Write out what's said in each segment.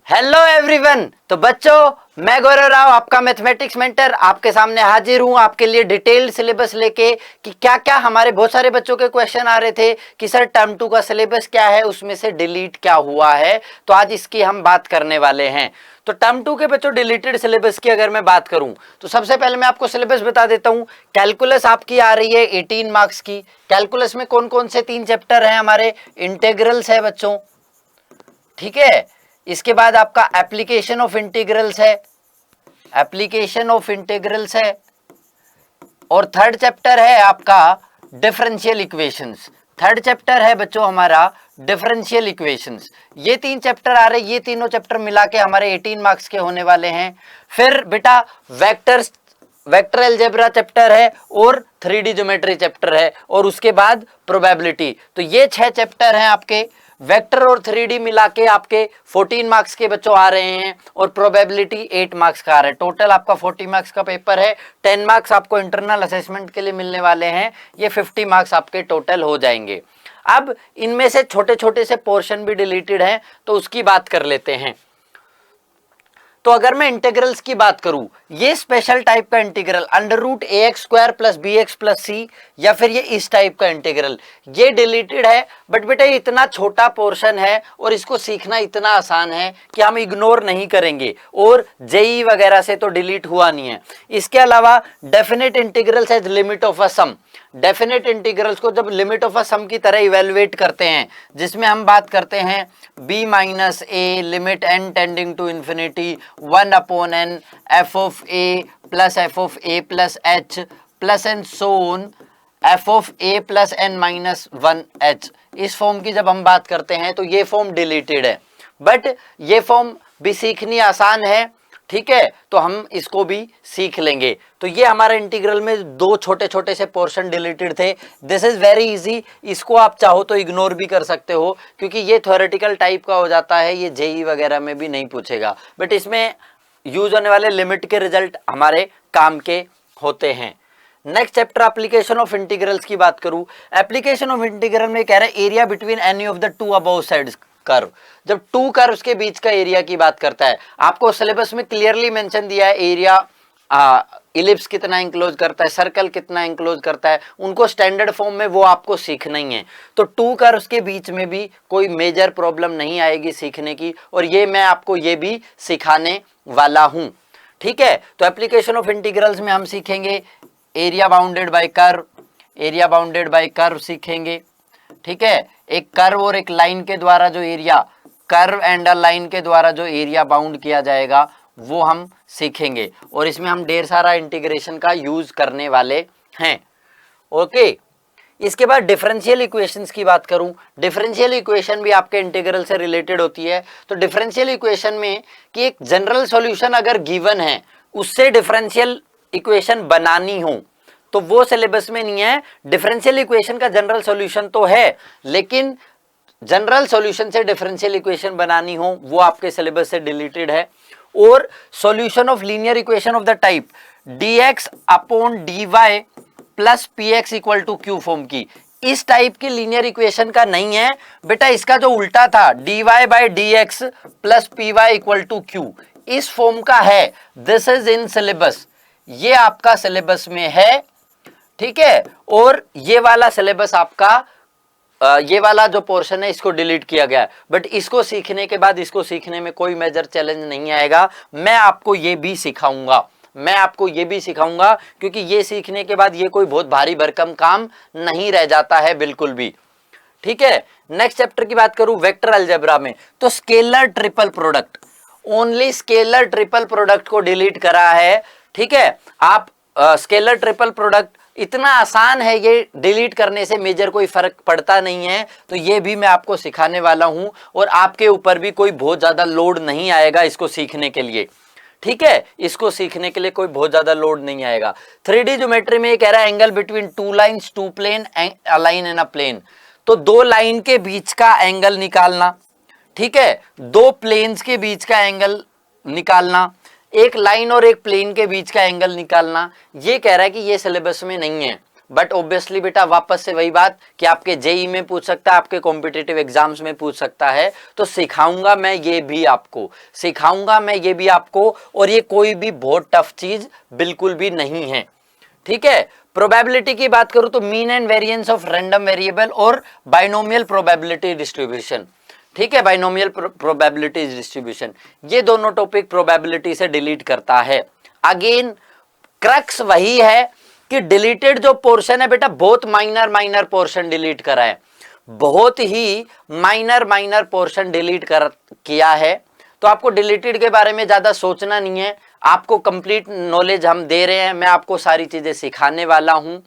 Hello everyone. तो बच्चों, मैं गौरव राव, आपका मैथमेटिक्स मेंटर, आपके सामने हाजिर हूं आपके लिए डिटेल्ड सिलेबस लेके कि क्या क्या हमारे बहुत सारे बच्चों के क्वेश्चन आ रहे थे कि सर टर्म 2 का सिलेबस क्या है, उसमें से डिलीट क्या हुआ है। तो आज इसकी हम बात करने वाले हैं। तो टर्म 2 के बच्चों डिलीटेड सिलेबस की अगर मैं बात करूं तो सबसे पहले मैं आपको सिलेबस बता देता हूं। कैलकुलस आपकी आ रही है 18 मार्क्स की। कैलकुलस में कौन कौन से 3 चैप्टर हैं हमारे? इंटेग्रल्स है बच्चों, ठीक है। इसके बाद आपका एप्लीकेशन ऑफ इंटीग्रल्स है, एप्लीकेशन ऑफ इंटीग्रल्स है। और थर्ड चैप्टर है आपका डिफरेंशियल इक्वेशंस। थर्ड चैप्टर है बच्चों हमारा डिफरेंशियल इक्वेशंस। ये 3 चैप्टर आ रहे, ये तीनों चैप्टर मिला के हमारे 18 मार्क्स के होने वाले हैं। फिर बेटा वेक्टर्स, वेक्टर अलजेब्रा चैप्टर है और 3D ज्योमेट्री चैप्टर है, और उसके बाद प्रोबेबिलिटी। तो ये 6 चैप्टर हैं आपके। वेक्टर और 3D मिला के आपके 14 मार्क्स के बच्चों आ रहे हैं, और प्रोबेबिलिटी 8 मार्क्स का आ रहा है। टोटल आपका 40 मार्क्स का पेपर है। 10 मार्क्स आपको इंटरनल असेसमेंट के लिए मिलने वाले हैं। ये 50 मार्क्स आपके टोटल हो जाएंगे। अब इनमें से छोटे छोटे से पोर्शन भी डिलीटेड हैं, तो उसकी बात कर लेते हैं। तो अगर मैं इंटीग्रल्स की बात करूं, ये स्पेशल टाइप का integral under root a x square plus b x plus c, या फिर ये इस टाइप का इंटीग्रल, ये डिलीटेड है। बट बेटा ये इतना छोटा पोर्शन है और इसको सीखना इतना आसान है कि हम इग्नोर नहीं करेंगे, और जेई वगैरह से तो डिलीट हुआ नहीं है। इसके अलावा definite integrals as limit of a sum. Definite integrals को जब लिमिट ऑफ अ सम की तरह इवेलुएट करते हैं, जिसमें हम बात करते हैं b minus a limit n tending to infinity 1 upon n f of a plus f of a plus h plus and so on f of a plus n minus 1h, इस form की जब हम बात करते हैं तो ये form deleted है। बट ये फॉर्म भी सीखनी आसान है, ठीक है, तो हम इसको भी सीख लेंगे। तो ये हमारे इंटीग्रल में 2 छोटे छोटे से पोर्शन डिलीटेड थे। दिस इज वेरी इजी, इसको आप चाहो तो इग्नोर भी कर सकते हो, क्योंकि ये थ्योरेटिकल टाइप का हो जाता है, ये जेई वगैरह में भी नहीं पूछेगा। बट इसमें यूज होने वाले लिमिट के रिजल्ट हमारे काम के होते हैं। Next chapter application of integrals की बात करूं, एप्लीकेशन ऑफ इंटीग्रल में कह रहा है area between any of the 2 above sides curve. जब 2 कर्व्स के बीच का एरिया की बात करता है, आपको सिलेबस में क्लियरली मेंशन दिया है एरिया इलिप्स कितना इंक्लोज करता है, सर्कल कितना इंक्लोज करता है, उनको स्टैंडर्ड फॉर्म में वो आपको सीखना ही है। तो 2 कर्व्स के बीच में भी कोई मेजर प्रॉब्लम नहीं आएगी सीखने की, और ये मैं आपको ये भी सिखाने वाला हूं, ठीक है। तो एप्लीकेशन ऑफ इंटीग्रल्स में हम सीखेंगे area bounded by curve, area bounded by curve सीखेंगे, ठीक है। एक कर्व और एक लाइन के द्वारा जो area, curve and a line के द्वारा जो एरिया बाउंड किया जाएगा वो हम सीखेंगे, और इसमें हम ढेर सारा इंटीग्रेशन का यूज करने वाले हैं, ओके। इसके बाद डिफरेंशियल इक्वेशंस की बात करूं, डिफरेंशियल इक्वेशन भी आपके इंटीग्रल से रिलेटेड होती है। तो डिफरेंशियल इक्वेशन में कि एक जनरल सॉल्यूशन अगर गिवन है, उससे डिफरेंशियल इक्वेशन बनानी हो, तो वो सिलेबस में नहीं है। डिफरेंशियल इक्वेशन का जनरल सॉल्यूशन तो है, लेकिन जनरल सॉल्यूशन से डिफरेंशियल इक्वेशन बनानी हो वो आपके सिलेबस से डिलीटेड है। और solution of linear equation of the type dx upon dy plus px equal to q form की, इस टाइप की लीनियर इक्वेशन का नहीं है बेटा। इसका जो उल्टा था dy by dx plus py equal to q, इस फॉर्म का है। दिस इज इन सिलेबस, ये आपका सिलेबस में है, ठीक है। और ये वाला सिलेबस आपका ये वाला जो पोर्शन है इसको डिलीट किया गया है। बट इसको सीखने के बाद इसको सीखने में कोई मेजर चैलेंज नहीं आएगा। मैं आपको ये भी सिखाऊंगा, मैं आपको ये भी सिखाऊंगा, क्योंकि ये सीखने के बाद ये कोई बहुत भारी भरकम काम नहीं रह जाता है बिल्कुल भी, ठीक है। नेक्स्ट चैप्टर की बात करूं वेक्टर अलजेब्रा में, तो scalar triple product, only scalar triple product को डिलीट करा है, ठीक है। आप स्केलर ट्रिपल प्रोडक्ट इतना आसान है, ये डिलीट करने से मेजर कोई फर्क पड़ता नहीं है। तो ये भी मैं आपको सिखाने वाला हूं, और आपके ऊपर भी कोई बहुत ज्यादा लोड नहीं आएगा इसको सीखने के लिए, ठीक है। इसको सीखने के लिए कोई बहुत ज्यादा लोड नहीं आएगा। 3D ज्योमेट्री में ये कह रहा है angle between 2 lines 2 plane a line and a plane. तो 2 लाइन के बीच का एंगल निकालना, ठीक है, 2 प्लेन्स के बीच का एंगल निकालना, एक लाइन और एक प्लेन के बीच का एंगल निकालना, ये कह रहा है कि ये सिलेबस में नहीं है। बट ऑब्वियसली बेटा वापस से वही बात कि आपके जेई में पूछ सकता है, आपके कॉम्पिटिटिव एग्जाम्स में पूछ सकता है। तो सिखाऊंगा मैं ये भी आपको, सिखाऊंगा मैं ये भी आपको, और ये कोई भी बहुत टफ चीज बिल्कुल भी नहीं है। ठीक है, प्रोबेबिलिटी की बात करूं तो mean and variance of random variable और बाइनोमियल प्रोबेबिलिटी डिस्ट्रीब्यूशन। ठीक है, बाइनोमियल प्रोबेबिलिटी डिस्ट्रीब्यूशन, ये दोनों टॉपिक प्रोबेबिलिटी से डिलीट करता है। अगेन क्रक्स वही है कि डिलीटेड जो पोर्शन है बेटा, बहुत माइनर माइनर पोर्शन डिलीट करा है, बहुत ही माइनर माइनर पोर्शन डिलीट कर किया है। तो आपको डिलीटेड के बारे में ज्यादा सोचना नहीं है, आपको कंप्लीट नॉलेज हम दे रहे हैं, मैं आपको सारी चीजें सिखाने वाला हूं।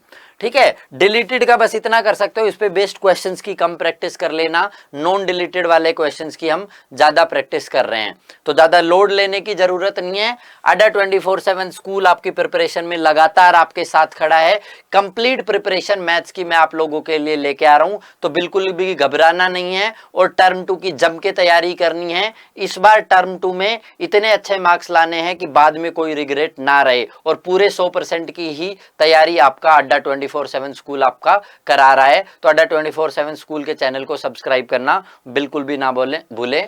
ठीक है, डिलीटेड का बस इतना कर सकते हो, इस पे बेस्ड क्वेश्चंस की कम प्रैक्टिस कर लेना, नॉन डिलीटेड वाले क्वेश्चंस की हम ज्यादा प्रैक्टिस कर रहे हैं, तो ज्यादा लोड लेने की जरूरत नहीं है। अड्डा 24/7 स्कूल आपकी प्रिपरेशन में लगातार आपके साथ खड़ा है। कंप्लीट प्रिपरेशन मैथ्स की मैं आप लोगों के लिए लेके आ रहा हूं, तो बिल्कुल भी घबराना नहीं है और टर्म 2 की जम के तैयारी करनी है। इस बार टर्म 2 में इतने अच्छे मार्क्स लाने हैं कि बाद में कोई रिग्रेट ना रहे, और पूरे 100% की ही तैयारी आपका अड्डा 24/7 स्कूल आपका करा रहा है। तो अड्डा 24/7 स्कूल के चैनल को सब्सक्राइब करना बिल्कुल भी ना भूलें।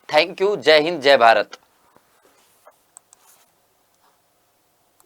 थैंक यू, जय हिंद, जय भारत।